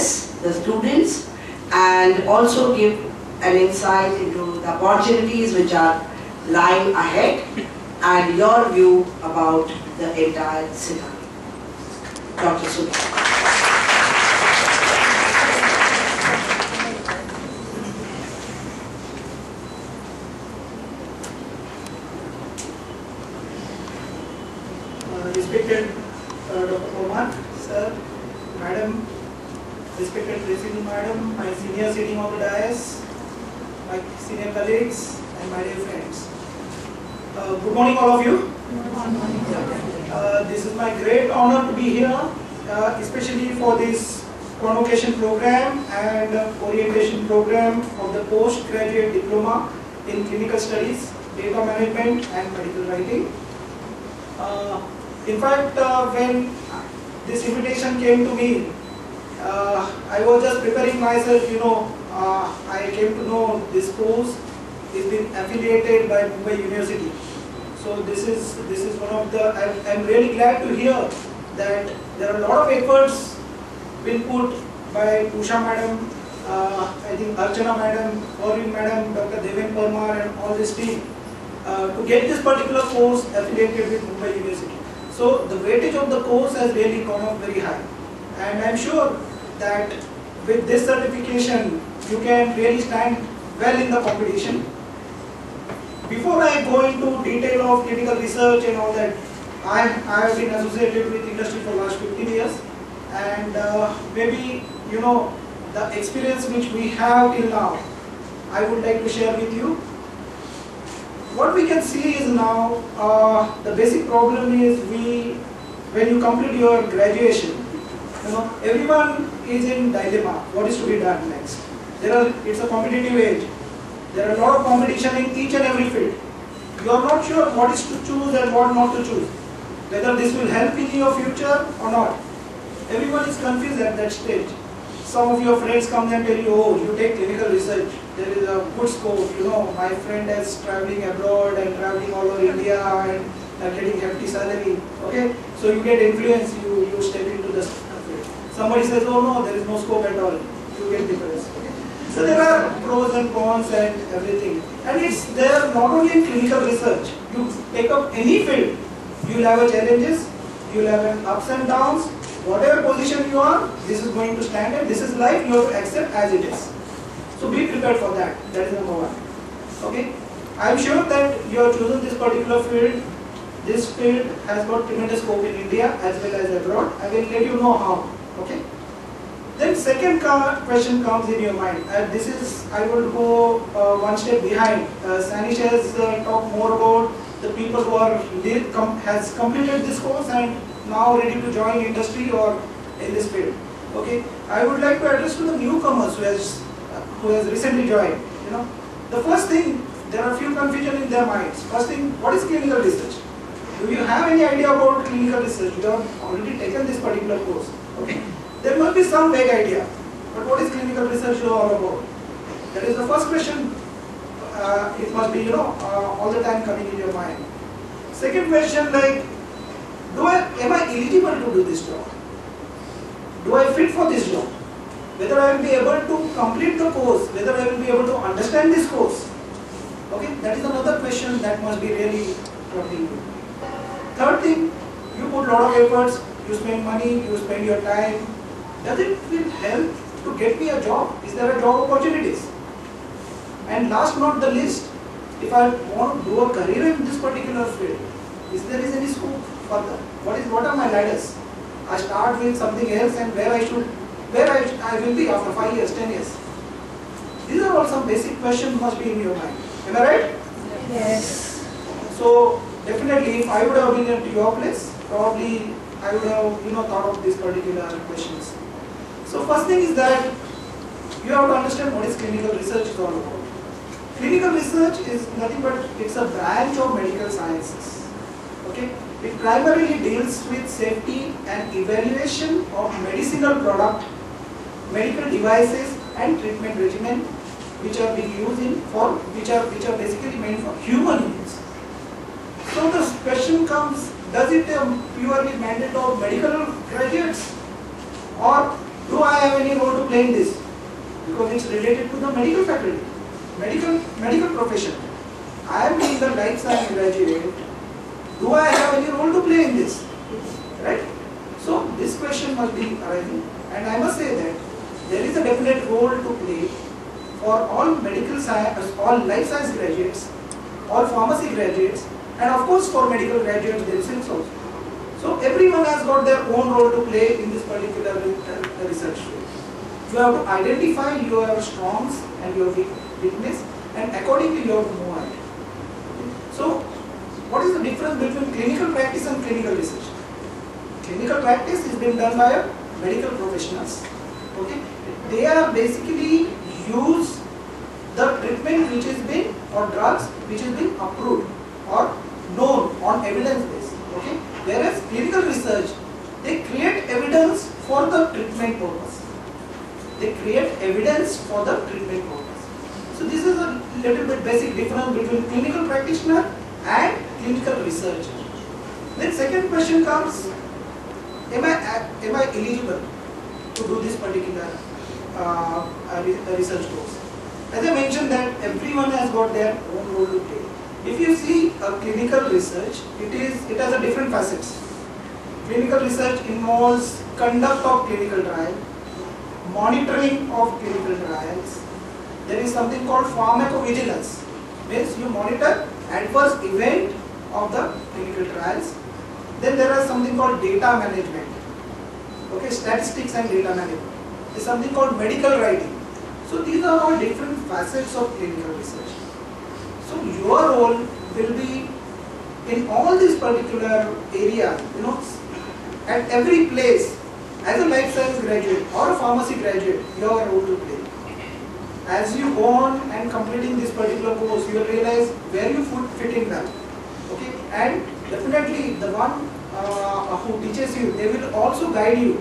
address the students and also give an insight into the opportunities which are lying ahead and your view about the entire scenario. Dr. Sudha. Respected Dr. Omar, sir, madam, respected President madam, my senior sitting on the dais, my senior colleagues and my dear friends. Good morning all of you. This is my great honor to be here, especially for this Convocation program and orientation program of the postgraduate diploma in clinical studies, data management and medical writing. In fact, when this invitation came to me, I was just preparing myself, I came to know this course is been affiliated by Mumbai University. So this is one of the, I'm really glad to hear that there are a lot of efforts been put by Usha madam, I think Archana madam, Corinne madam, Dr. Deven Parmar and all this team to get this particular course affiliated with Mumbai University. So the weightage of the course has really gone up very high, and I'm sure that with this certification you can really stand well in the competition. Before I go into detail of clinical research and all that, I have been associated with industry for last 15 years, and maybe the experience which we have till now, I would like to share with you. What we can see is now, the basic problem is when you complete your graduation, everyone is in dilemma, what is to be done next. It's a competitive age. There are a lot of competition in each and every field. You are not sure what is to choose and what not to choose. Whether this will help in your future or not. Everyone is confused at that stage. Some of your friends come and tell you, oh, you take clinical research, there is a good scope, my friend is traveling abroad and traveling all over India and getting hefty salary, okay? So you get influence, you step into the field. Somebody says, oh no, there is no scope at all, you get depressed, okay? So there are pros and cons and everything. And it's there not only in clinical research, you take up any field, you will have challenges, you will have ups and downs. Whatever position you are, this is going to stand and this is life, you have to accept as it is. So be prepared for that. That is number one. Okay? I am sure that you have chosen this particular field. This field has got tremendous scope in India as well as abroad. I will let you know how. Okay? Then second question comes in your mind. I will go one step behind. Sanish has talked more about the people who has completed this course and now ready to join industry or in this field. Okay, I would like to address to the newcomers who has recently joined. The first thing, there are few confusion in their minds. First thing, what is clinical research? Do you have any idea about clinical research? You have already taken this particular course. Okay, there must be some vague idea. But what is clinical research all about? That is the first question. It must be all the time coming in your mind. Second question, like, am I eligible to do this job? Do I fit for this job? Whether I will be able to complete the course, whether I will be able to understand this course. Okay, that is another question that must be really troubling you. Third thing, you put a lot of efforts, you spend money, you spend your time. Does it will help to get me a job? Is there a job opportunities? And last not the least, if I want to do a career in this particular field, is there any scope further? What are my ladders? I start with something else and where I will be after 5 years, 10 years. These are all some basic questions must be in your mind. Am I right? Yes. So definitely if I would have been at your place, probably I would have thought of these particular questions. So first thing is that you have to understand what is clinical research is all about. Clinical research is nothing but it's a branch of medical sciences. Okay? It primarily deals with safety and evaluation of medicinal product, medical devices and treatment regimen which are being used which are basically meant for human use. So the question comes, does it purely mandate of medical graduates, or Do I have any role to play in this? Because it's related to the medical faculty, medical profession. I am being the life science graduate. Do I have any role to play in this? Right? So this question must be arising, and I must say that there is a definite role to play for all medical science, all life science graduates, all pharmacy graduates, and of course for medical graduates themselves also. So everyone has got their own role to play in this particular research field. You have to identify your strengths and your weakness, and accordingly you have to move ahead. So what is the difference between clinical practice and clinical research? Clinical practice is being done by medical professionals. Okay, they are basically use the treatment which has been, or drugs which has been approved or known on evidence base. Okay, whereas clinical research, they create evidence for the treatment purpose. They create evidence for the treatment purpose. So this is a little bit basic difference between clinical practitioner and clinical researcher. Then second question comes, am I eligible to do this particular research course? As I mentioned that everyone has got their own role to play. If you see a clinical research, it has a different facets. Clinical research involves conduct of clinical trial, monitoring of clinical trials. There is something called pharmacovigilance, means you monitor adverse event of the clinical trials. Then there is something called data management. Okay, statistics and data management. There is something called medical writing. So these are all different facets of clinical research. So your role will be in all these particular areas, at every place. As a life science graduate or a pharmacy graduate, you have a role to play. As you go on and completing this particular course, you will realize where you fit in well. Okay, and definitely the one who teaches you, they will also guide you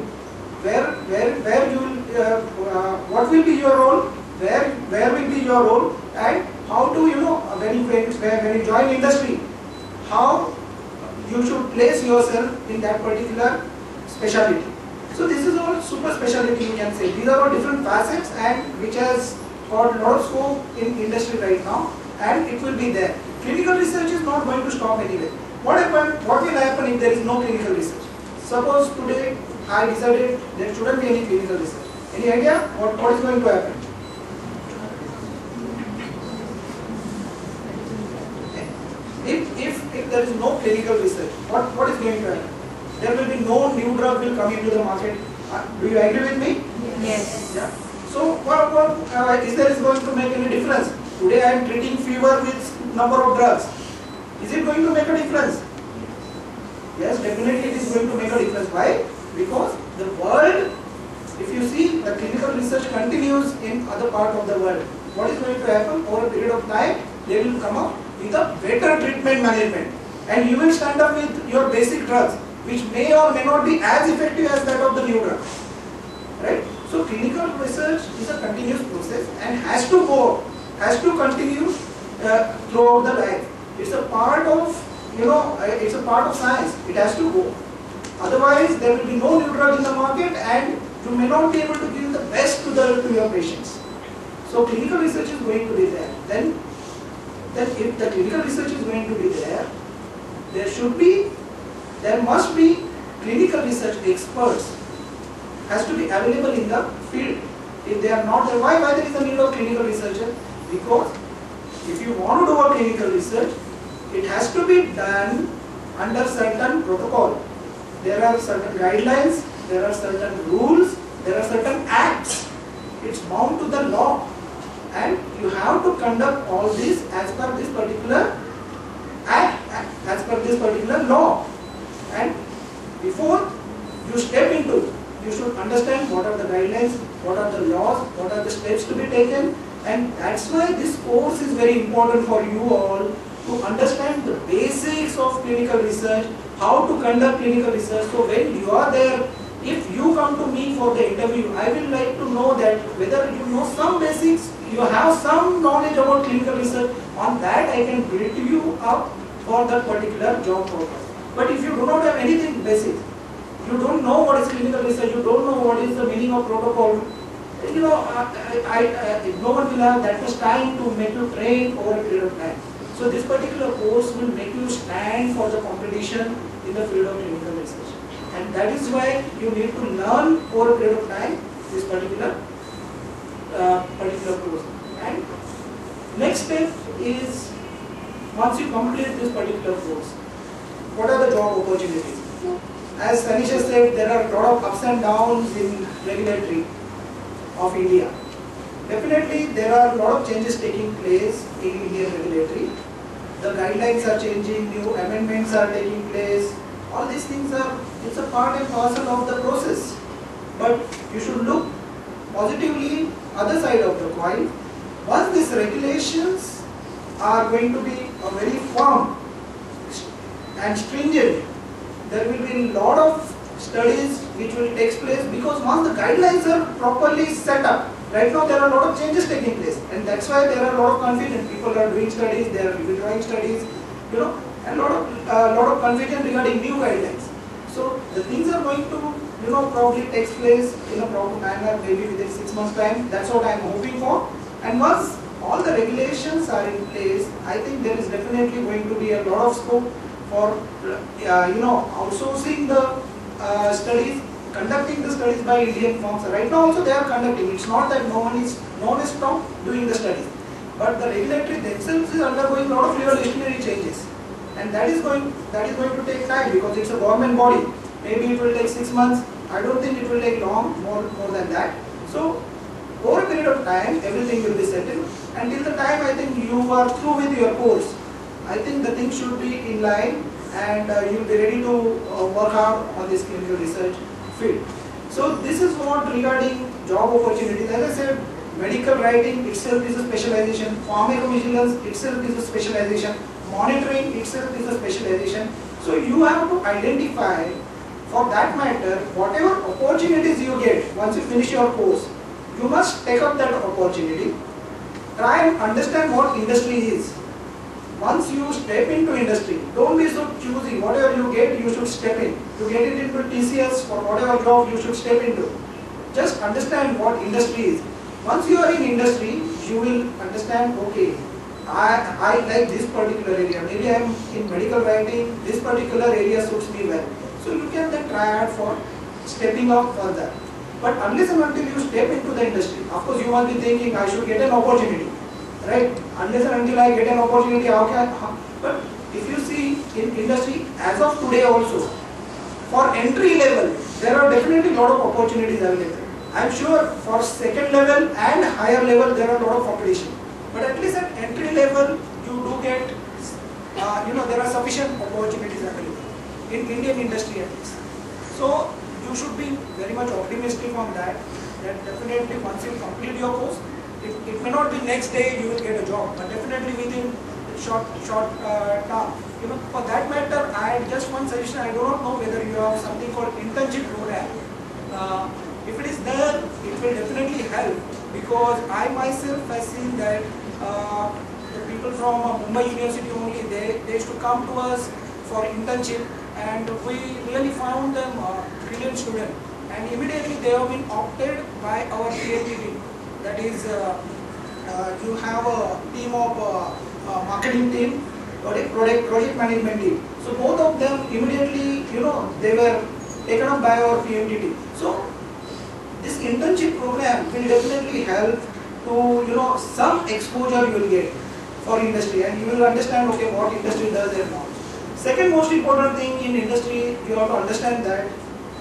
where you will, what will be your role, where will be your role, and how to, when you join industry, how you should place yourself in that particular specialty. So this is all super specialty, you can say. These are all different facets and which has got a lot of scope in industry right now, and it will be there. Clinical research is not going to stop anyway. What will happen if there is no clinical research? Suppose today I decided there shouldn't be any clinical research. Any idea what is going to happen? If there is no clinical research, what is going to happen? There will be no new drug will come into the market. Do you agree with me? Yes. Yeah. So is there going to make any difference? Today I am treating fever with number of drugs. Is it going to make a difference? Yes, definitely it is going to make a difference. Why? Because the world, if you see, the clinical research continues in other part of the world. What is going to happen? Over a period of time, they will come up with a better treatment management. And you will stand up with your basic drugs, which may or may not be as effective as that of the new drug. Right? So clinical research is a continuous process and has to continue throughout the life. It's a part of, it's a part of science. It has to go. Otherwise, there will be no new drug in the market, and you may not be able to give the best to your patients. So clinical research is going to be there. Then if the clinical research is going to be there, there must be clinical research experts has to be available in the field. If they are not there, why there is a need of clinical researcher? Because if you want to do a clinical research, it has to be done under certain protocol. There are certain guidelines, there are certain rules, there are certain acts. It's bound to the law, and you have to conduct all this as per this particular act, as per this particular law. And before you step into, you should understand what are the guidelines, what are the laws, what are the steps to be taken, and that's why this course is very important for you all to understand the basics of clinical research, how to conduct clinical research. So when you are there, if you come to me for the interview, I will like to know that whether you know some basics, you have some knowledge about clinical research. On that I can build you up for that particular job purpose. But if you do not have anything basic, you don't know what is clinical research, you don't know what is the meaning of protocol, you know, no one will have that much time to make you train over a period of time. So this particular course will make you stand for the competition in the field of clinical research. And that is why you need to learn over a period of time this particular course. And next step is, once you complete this particular course, what are the job opportunities? As Tanisha said, there are a lot of ups and downs in regulatory of India. Definitely there are a lot of changes taking place in Indian regulatory. The guidelines are changing, new amendments are taking place. All these things are, it's a part and parcel of the process. But you should look positively other side of the coin. Once these regulations are going to be very firm and stringent, there will be a lot of studies which will take place, because once the guidelines are properly set up, right now there are a lot of changes taking place, and that's why there are a lot of confusion. People are doing studies, they are withdrawing studies, you know, and a lot of confusion regarding new guidelines. So the things are going to, you know, probably take place in a proper manner, maybe within 6 months' time. That's what I am hoping for. And once all the regulations are in place, I think there is definitely going to be a lot of scope for you know, outsourcing the studies, conducting the studies by Indian firms. Right now also they are conducting. It's not that no one is stopped doing the studies, but the regulatory themselves is undergoing a lot of revolutionary changes, and that is going to take time, because it's a government body. Maybe it will take 6 months. I don't think it will take more than that. So over a period of time, everything will be settled. Until the time I think you are through with your course, I think the things should be in line, and you will be ready to work hard on this clinical research field. So this is what regarding job opportunities. As I said, medical writing itself is a specialization, pharmacovigilance itself is a specialization, monitoring itself is a specialization. So you have to identify, for that matter, whatever opportunities you get once you finish your course, you must take up that opportunity. Try and understand what industry is. Once you step into industry, don't be so choosy. Whatever you get, you should step in. You get it into TCS or whatever job, you should step into. Just understand what industry is. Once you are in industry, you will understand, okay, I like this particular area. Maybe I am in medical writing, this particular area suits me well. So you can then try out for stepping up further. But unless and until you step into the industry, of course you must be thinking, I should get an opportunity. Right? Unless and until I get an opportunity, how can I? But if you see in industry, as of today also, for entry level, there are definitely a lot of opportunities available. I am sure for second level and higher level, there are a lot of competition. But at least at entry level, you do get, you know, there are sufficient opportunities available in Indian industry at least. So you should be very much optimistic on that. That definitely once you complete your course, it may not be next day you will get a job, but definitely within short term. You know, for that matter, I had just one suggestion. I do not know whether you have something called internship program. If it is there, it will definitely help, because I myself have seen that the people from Mumbai University only, they used to come to us for internship, and we really found them brilliant students, and immediately they have been opted by our PhD team. That is, you have a team of marketing team, project management team. So both of them immediately, you know, they were taken up by our PMT team. So this internship program will definitely help to, you know, some exposure you will get for industry, and you will understand, okay, what industry does and not. Second most important thing in industry, you have to understand that,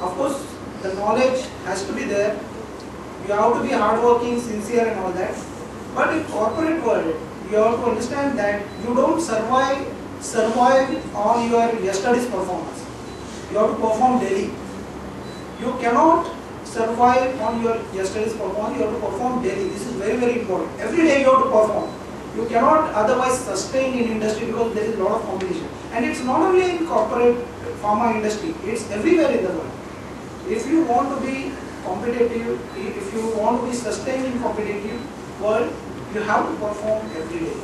of course, the knowledge has to be there. You have to be hardworking, sincere and all that. But in corporate world, you have to understand that you don't survive on your yesterday's performance. You have to perform daily. You cannot survive on your yesterday's performance, you have to perform daily. This is very, very important. Every day you have to perform. You cannot otherwise sustain in industry, because there is a lot of competition. And it's not only in corporate pharma industry, it's everywhere in the world. If you want to be competitive, if you want to be sustained in competitive world, you have to perform every day,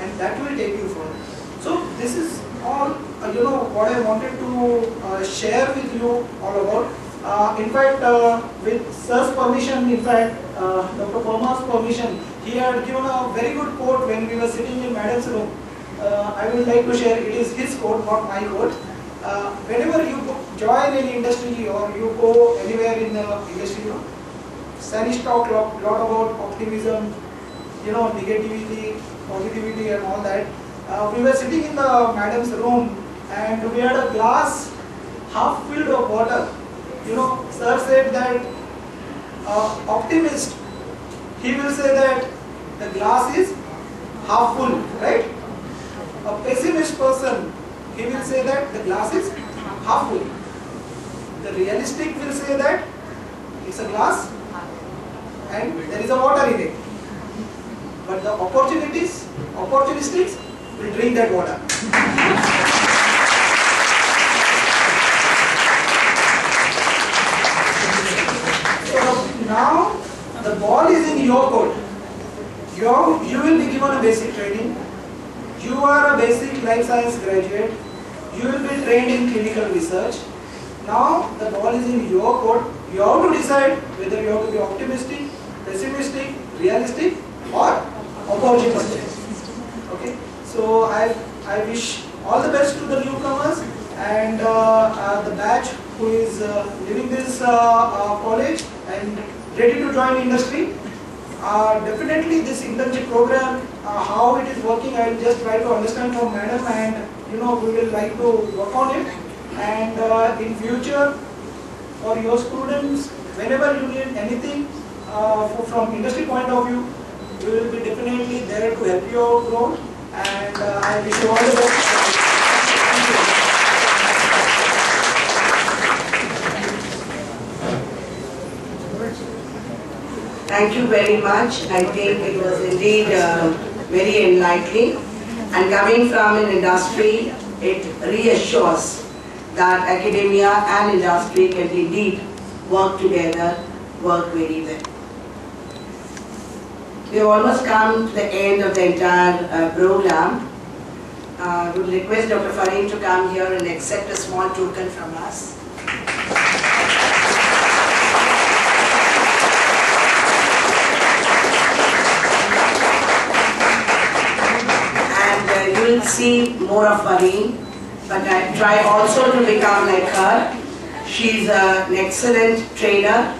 and that will take you further. So this is all, what I wanted to share with you all about. In fact, with Sir's permission, in fact, Dr. Parmar's permission, he had given a very good quote when we were sitting in Madam's room. I would like to share, it is his quote, not my quote. Whenever you join any industry or you go anywhere in the industry, Spanish talk a lot about optimism, negativity, positivity and all that. We were sitting in the Madam's room and we had a glass half filled of water. Sir said that optimist, he will say that the glass is half full, right? A pessimist person, he will say that the glass is half full. The realistic will say that it's a glass and there is a water in it. But the opportunistics will drink that water. So now the ball is in your court. You will be given a basic training. You are a basic life science graduate. You will be trained in clinical research. Now the ball is in your court. You have to decide whether you have to be optimistic, pessimistic, realistic or opportunistic. Okay. So I wish all the best to the newcomers and the batch who is leaving this college and ready to join industry. Definitely this internship program, how it is working, I will just try to understand from Madam, and we will like to work on it. And in future, for your students, whenever you need anything from industry point of view, we will be definitely there to help you out grow. And I wish you all the best. Thank you very much. I think it was indeed very enlightening. And coming from an industry, it reassures that academia and industry can indeed work together, work very well. We have almost come to the end of the entire program. I would request Dr. Fareem to come here and accept a small token from us. And you will see more of Fareem, but I try also to become like her. She's an excellent trainer,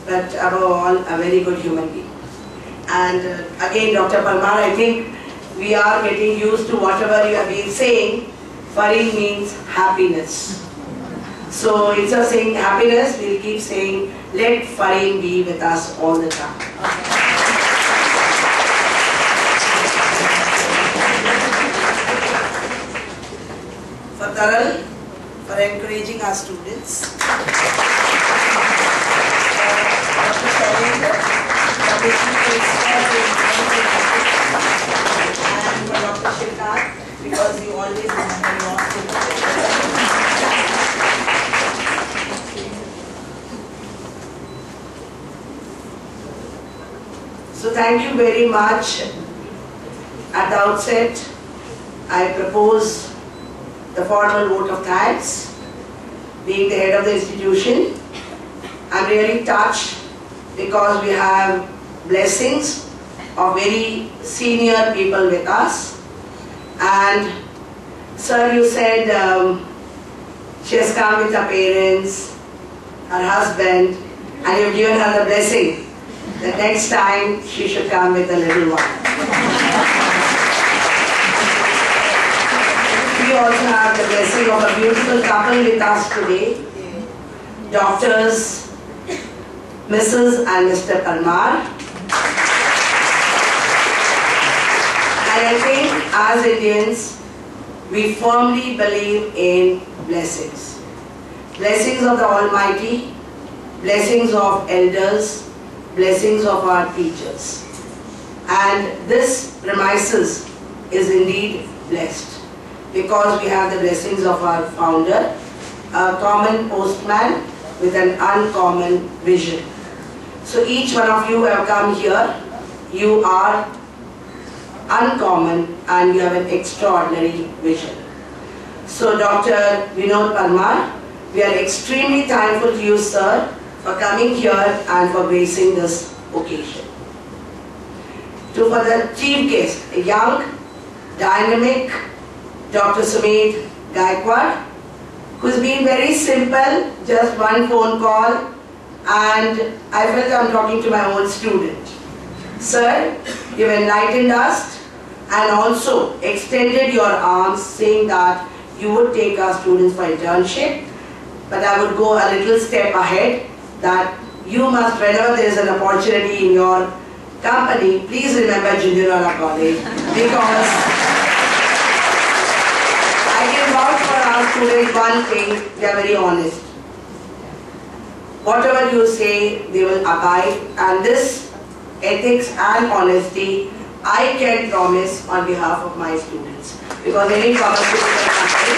but above all, a very good human being. And again, Dr. Parmar, I think we are getting used to whatever you have been saying. Fareem means happiness. So instead of saying happiness, we'll keep saying, let Fareem be with us all the time. For Taral, for encouraging our students. Dr. Shailendra, and for Dr. Shilkar, because you always remember your students. So thank you very much. At the outset, I propose the formal vote of thanks. Being the head of the institution, I'm really touched because we have blessings of very senior people with us. And sir, you said she has come with her parents, her husband, and you've given her the blessing that next time she should come with a little one. We also have the blessing of a beautiful couple with us today, Doctors Mrs. and Mr. Parmar. And I think as Indians, we firmly believe in blessings. Blessings of the Almighty, blessings of elders, blessings of our teachers. And this premises is indeed blessed because we have the blessings of our founder, a common postman with an uncommon vision. So each one of you have come here, you are uncommon and you have an extraordinary vision. So Dr. Vinod Parmar, we are extremely thankful to you, sir, for coming here and for gracing this occasion. For the chief guest, a young, dynamic Dr. Sumit Gaikwad, who's been very simple, just one phone call, and I felt I'm talking to my own student. Sir, you've enlightened us and also extended your arms, saying that you would take our students for internship, but I would go a little step ahead, that you must, whenever there is an opportunity in your company, please remember Junjunwala College, because I can vouch for our students one thing, they are very honest. Whatever you say, they will abide, and this ethics and honesty I can promise on behalf of my students. Because any pharmaceutical company,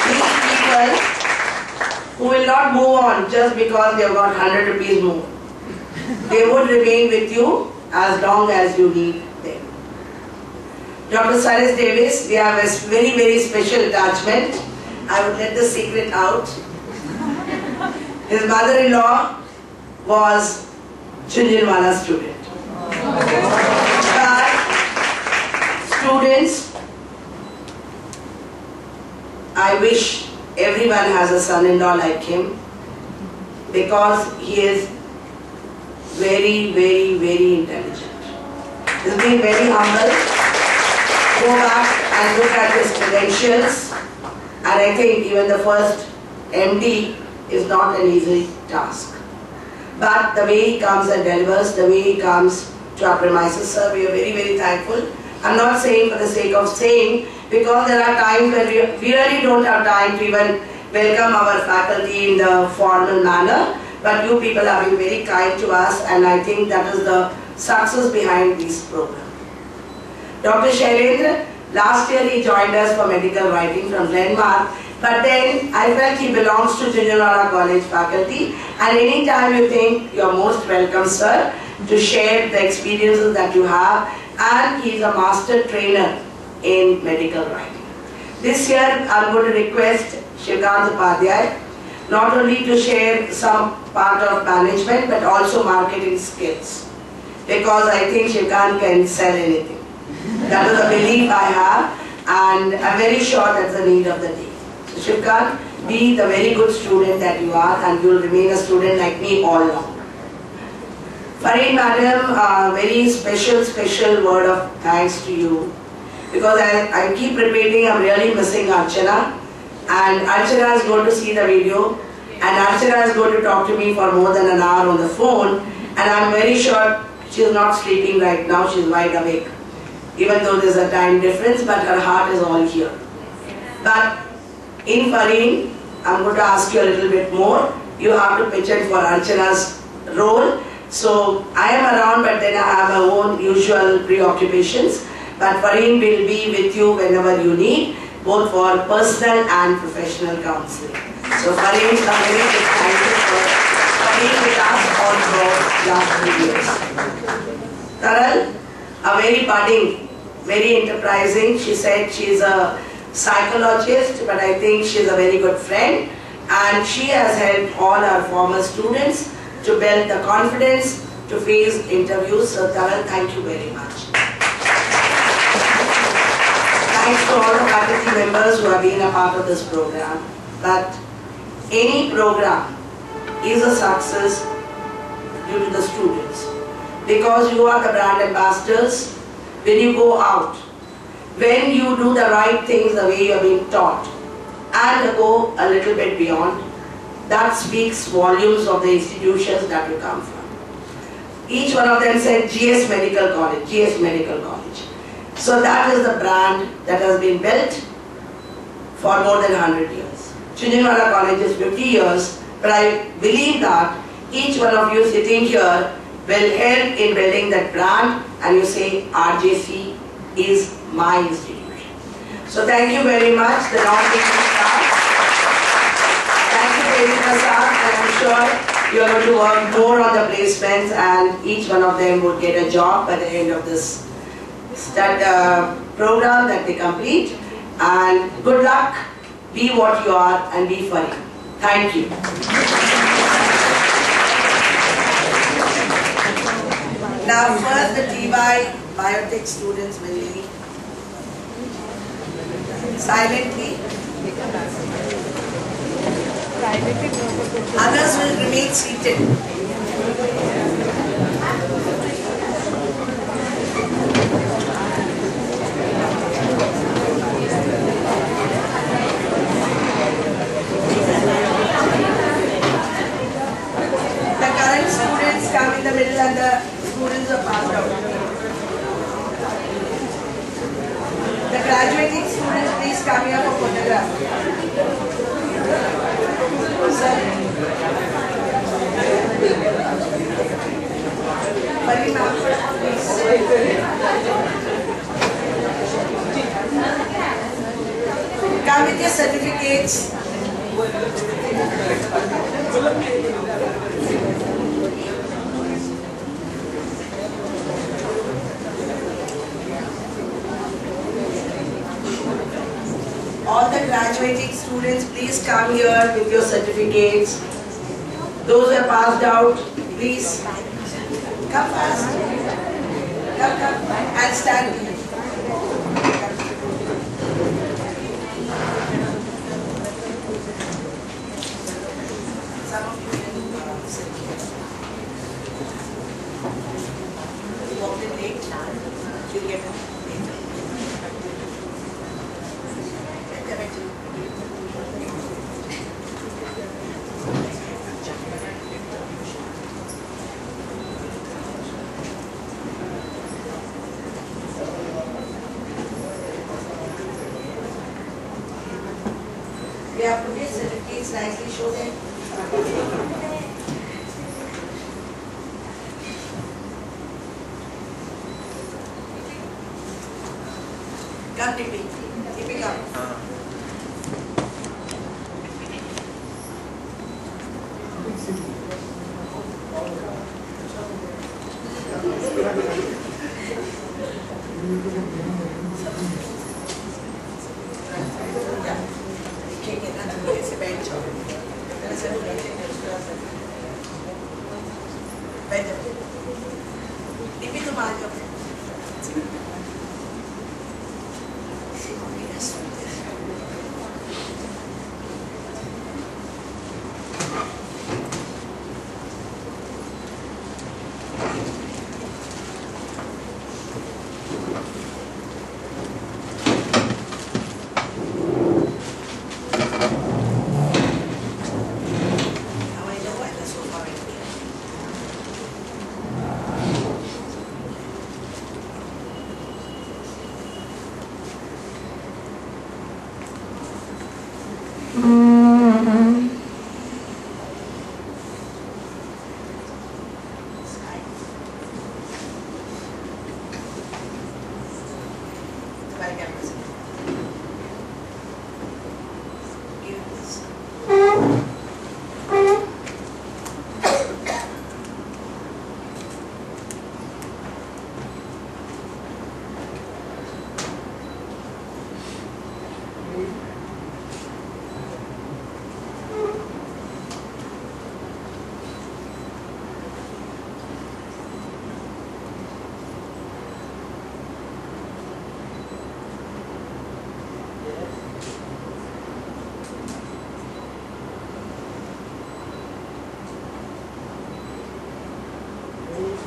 these people who will not move on just because they have got 100 rupees more, they would remain with you as long as you need them. Dr. Cyrus Davis, we have a very, very special attachment. I would let the secret out. His mother-in-law was Junjunwala student. But students, I wish everyone has a son-in-law like him, because he is very, very, very intelligent. He's been very humble. Go back and look at his credentials, and I think even the first MD is not an easy task. But the way he comes and delivers, the way he comes to our premises, sir, we are very, very thankful. I'm not saying for the sake of saying, because there are times when we really don't have time to even welcome our faculty in the formal manner, but you people have been very kind to us, and I think that is the success behind this program. Dr. Shailendra, last year he joined us for medical writing from Glenmark, but then I felt he belongs to Junjunwala College faculty, and anytime you think, you're most welcome, sir, to share the experiences that you have, and he's a master trainer in medical writing. This year I'm going to request Shivkant Upadhyay not only to share some part of management but also marketing skills, because I think Shivkant can sell anything. That is a belief I have, and I'm very sure that's the need of the day. So Shivkant, be the very good student that you are, and you will remain a student like me all along. Fareen madam, very special word of thanks to you, because I keep repeating I'm really missing Archana, and Archana is going to see the video, and Archana is going to talk to me for more than an hour on the phone, and I'm very sure she's not sleeping right now, she's wide awake, even though there's a time difference, but her heart is all here. But in Fareen, I'm going to ask you a little bit more. You have to pitch in for Archana's role. So I am around, but then I have my own usual preoccupations. But Fareen will be with you whenever you need, both for personal and professional counseling. So Fareen, a very big thank you for being with us all for last 3 years. Taral, a very budding, very enterprising. She said she's a psychologist, but I think she's a very good friend, and she has helped all our former students to build the confidence to face interviews. So Taral, thank you very much. Thanks to all the faculty members who have been a part of this program. But any program is a success due to the students, because you are the brand ambassadors. When you go out, when you do the right things the way you are being taught, and go a little bit beyond, that speaks volumes of the institutions that you come from. Each one of them said GS Medical College, GS Medical College. So that is the brand that has been built for more than 100 years. Junjunwala College is 50 years, but I believe that each one of you sitting here will help in building that brand, and you say RJC is my institution. So thank you very much, the non-teaching staff. Thank you, Devi Prasad, and I'm sure you are going to work more on the placements, and each one of them would get a job by the end of this program that they complete. And good luck, be what you are and be funny. Thank you. Now first the TY Biotech students will leave silently. Others will remain seated. The current students come in the middle and the students are passed out. The graduating students, please come here for photograph. Bari ma'am, please. Come with your certificates. All the graduating students, please come here with your certificates. Those who are passed out, please come fast. Come and stand. Some of you can sit here. You walked in late, you'll get it later. We have put your certificates nicely, show them. Come, Tippy. Tippy, come.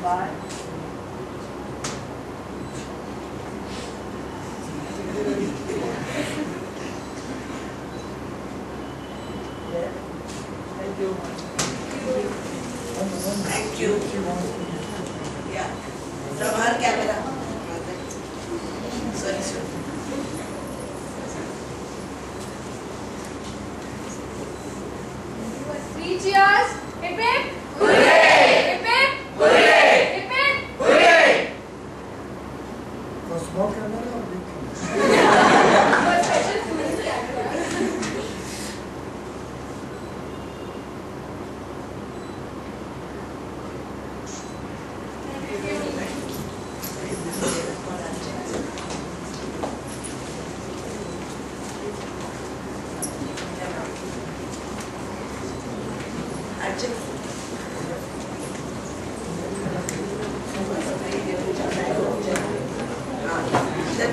Bye. Thank you. Yeah. From her camera. Sorry, sir. 3 cheers. Hip hip. Hooray! Hip hip. Hooray! Hip hip.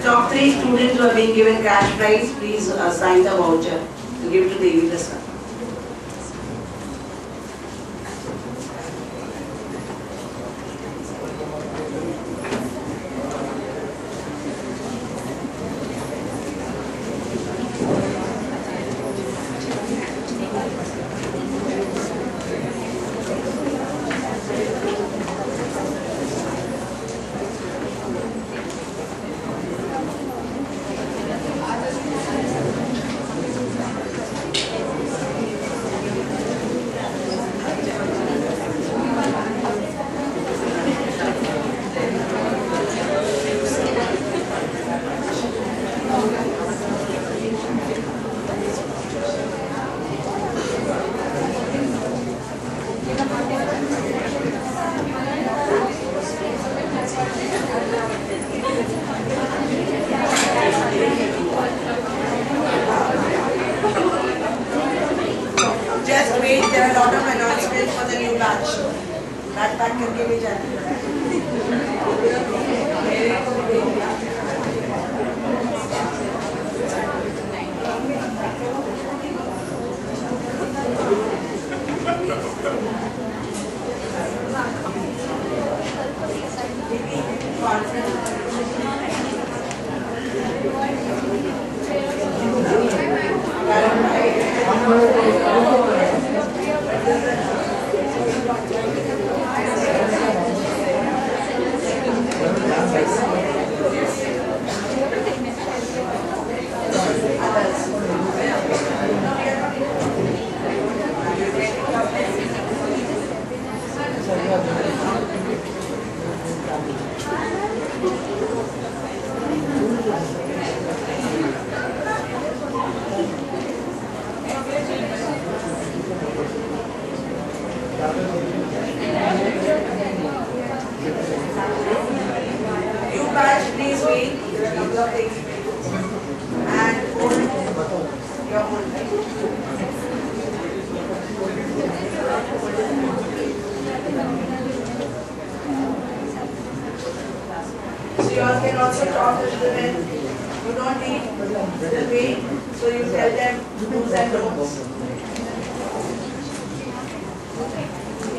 top 3 students who are being given cash prize, please sign the voucher and give to Devi Prasad. There are a lot of announcements for the new batch. Backpack करके भी जाना. Please wait. There are a couple of things. And hold your whole leg. So you all can also talk a little bit. You don't need to wait. So you tell them do's and don'ts.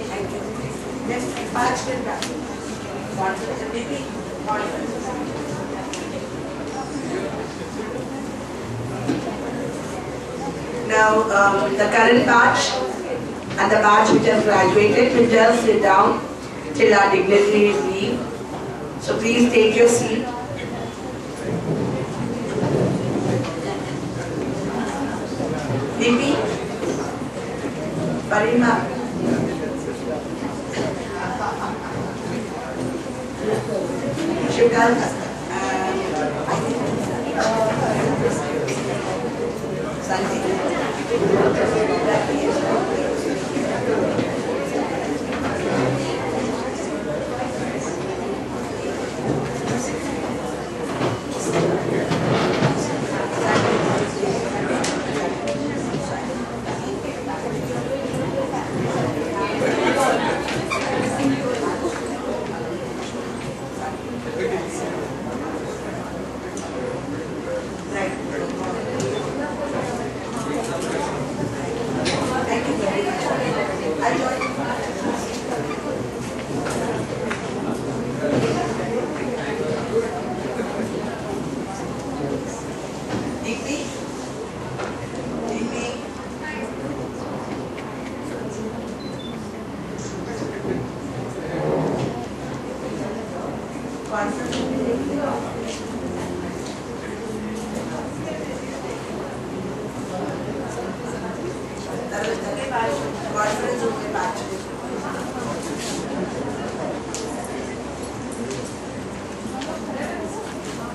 Thank you. Next, patch will back. Confidence. Repeat. Confidence. Now, the current batch and the batch which has graduated will just sit down till our dignitaries leave. So please take your seat. Devi, Parima. Shikal, Sanjay.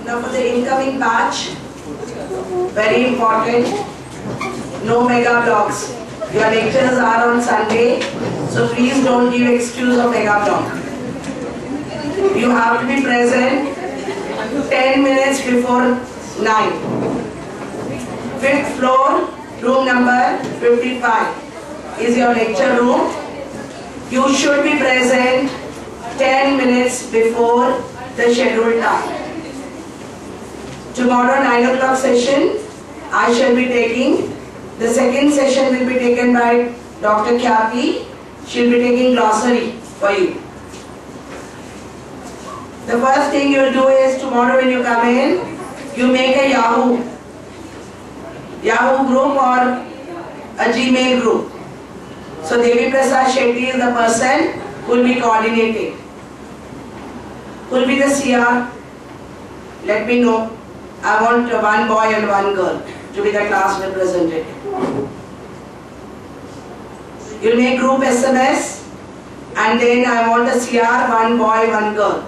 Now for the incoming batch, very important, no mega blogs. Your lectures are on Sunday, so please don't give excuse of mega blog. You have to be present 10 minutes before 9. 5th floor, room number 55 is your lecture room. You should be present 10 minutes before the scheduled time. Tomorrow 9 o'clock session I shall be taking. The second session will be taken by Dr. Khyati. She will be taking glossary for you. The first thing you will do is tomorrow when you come in, you make a Yahoo group or a Gmail group. So Devi Prasad Shetty is the person who will be coordinating. Who will be the CR? Let me know. I want one boy and one girl to be the class representative. You will make group SMS and then I want a CR, one boy, one girl.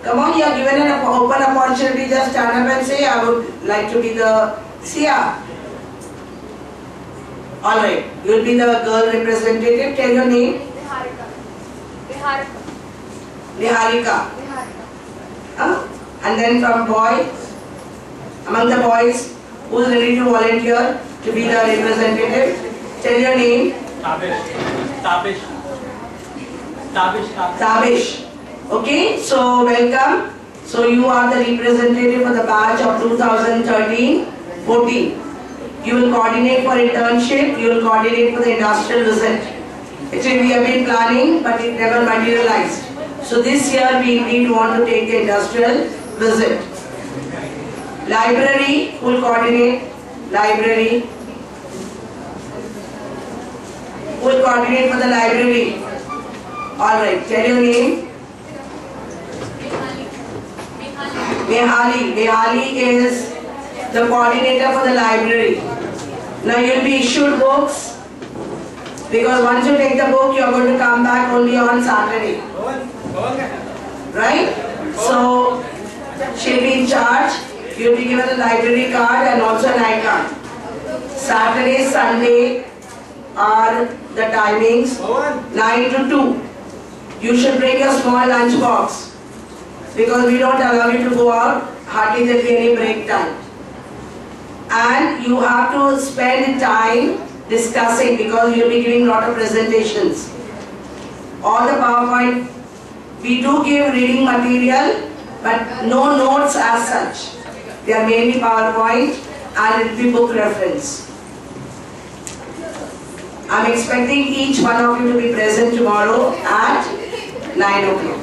Come on, you are given an open opportunity, just stand up and say, I would like to be the CR. Alright, you will be the girl representative. Tell your name. Niharika. And then from boy, among the boys, who is ready to volunteer to be the representative? Tell your name. Tabish. Okay, so welcome. So you are the representative for the batch of 2013-14. You will coordinate for internship, you will coordinate for the industrial visit. Actually we have been planning but it never materialized. So this year we indeed want to take the industrial visit. Library, who will coordinate? Library. Who will coordinate for the library? Alright, tell your name. Mehali. Mehali is the coordinator for the library. Now you will be issued books because once you take the book you are going to come back only on Saturday. Right? So she will be in charge. You will be given a library card and also an I card. Saturday, Sunday are the timings 9 to 2. You should bring a small lunch box because we don't allow you to go out, hardly there will be any break time. And you have to spend time discussing because you will be giving a lot of presentations. All the PowerPoint, we do give reading material but no notes as such. They are mainly PowerPoint and it will be book reference. I am expecting each one of you to be present tomorrow at 9 o'clock.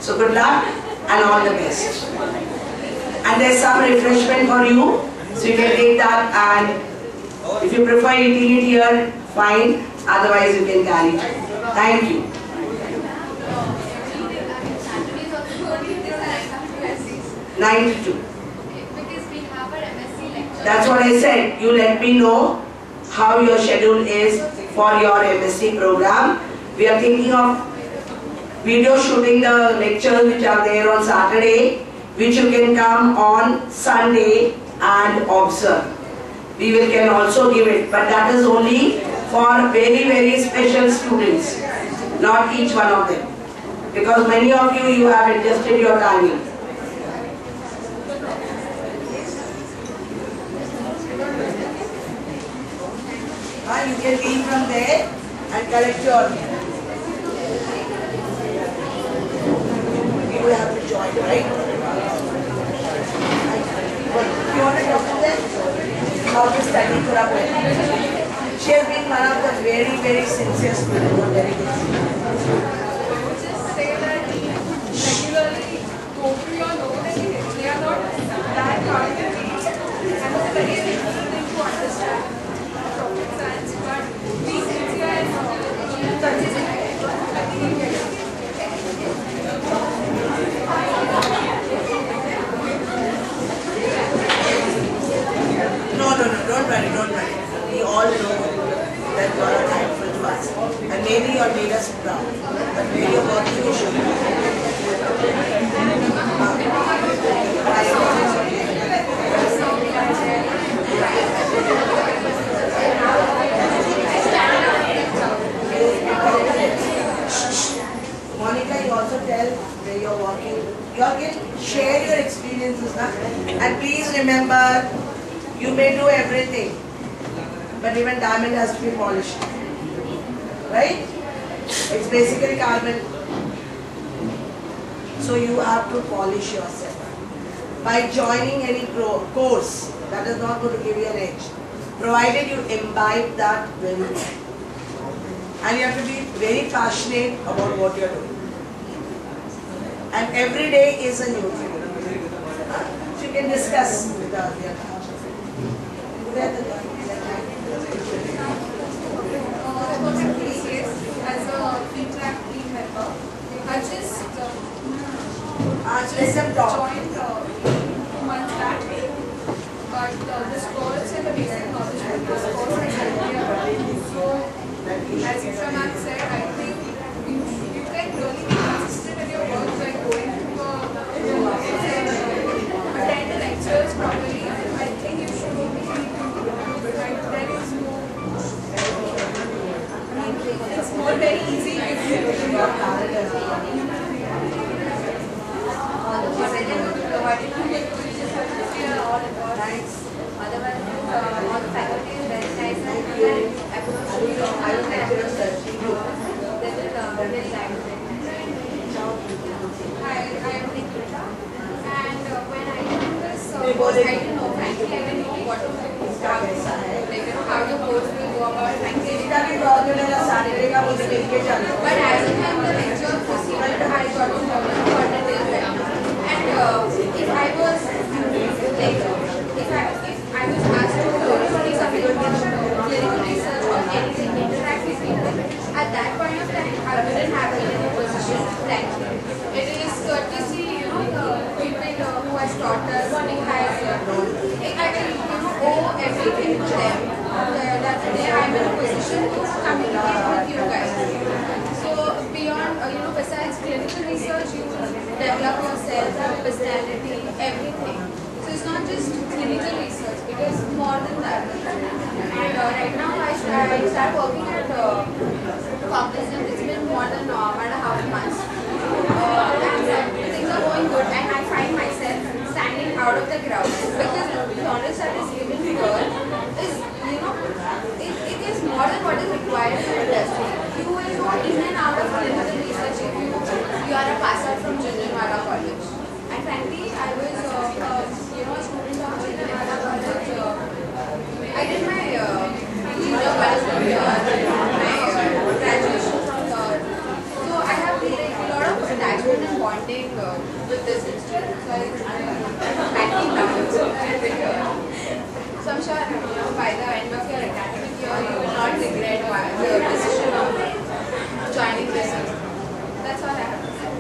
So good luck and all the best. And there is some refreshment for you, so you can take that, and if you prefer eating it here, fine, otherwise you can carry it. Thank you. Nine to 2. Because we have our MSc lecture. That's what I said. You let me know how your schedule is for your MSc program. We are thinking of video shooting the lectures which are there on Saturday, which you can come on Sunday and observe. We can also give it, but that is only for very special students, not each one of them. Because many of you have adjusted your timing. You can be from there and collect your. You have to join, right? You want to talk to them? How to study Programme? She has been one of the very sincere students. Very good. Just say that regularly go through your notes. They are not that hard to read and it's very difficult thing to understand topic science, but be sincere and consistent. No, don't worry. We all know that you are thankful to us. And maybe you have made us proud. But where you are working, you should be. Monica, you also tell where you are working. You all can share your experiences. And please remember, you may do everything, but even diamond has to be polished. Right? It's basically carbon. So you have to polish yourself. By joining any course, that is not going to give you an edge, provided you imbibe that very well. And you have to be very passionate about what you are doing. And every day is a new thing. So you can discuss with the other. As a feedback team member, I just joined 2 months back, but this course and the basic knowledge of this course has helped me a lot. So, as Programme said, I think you can really be consistent in your work by going to attend the lectures properly. I think you should be right. There is no, it's more very easy if you do your Otherwise, all the faculty is very nice and approach you. They will very nice. Hi, I am Diploma, and when I did this course, I didn't know, frankly, I didn't know what to do, how the course will go about, frankly. But as the time the lecture proceeded, I got to know what it is. And if I was asked to do something about clinical research or anything, interact with people, at that point of time, I wouldn't have been in a position, frankly. It is courtesy, the people who has taught us, I owe everything to them. That today I am in a position to communicate with you guys. So beyond, besides clinical research, you develop yourself, your personality, everything. So it's not just clinical research, it is more than that. And right now I start working at Convocation. It's been more than 1.5 months. And things are going good, and I find myself standing out of the crowd, because the knowledge that is given here is, it is more than what is required in the industry. You will know in and out of clinical research if you are a pass out from Junjanwala College. And frankly, I was a student of Junjanwala College. I did my junior college my graduation from there. So I have a lot of attachment and bonding with this institute. So I'm frankly loving it. So I'm sure by the end of your academic year, you will not regret the decision of joining this. That's all I have to say.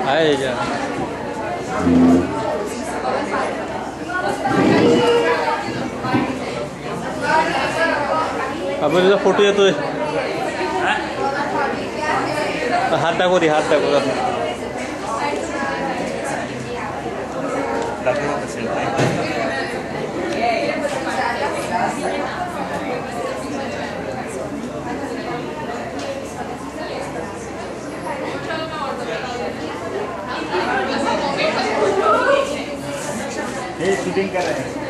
आहे का? आपण तुझा photo येतोय, हात दाखव दे, हात दाखव. हे shooting करायचं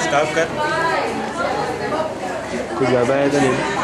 स्टॉप कर. तू ज्यादा आहे तर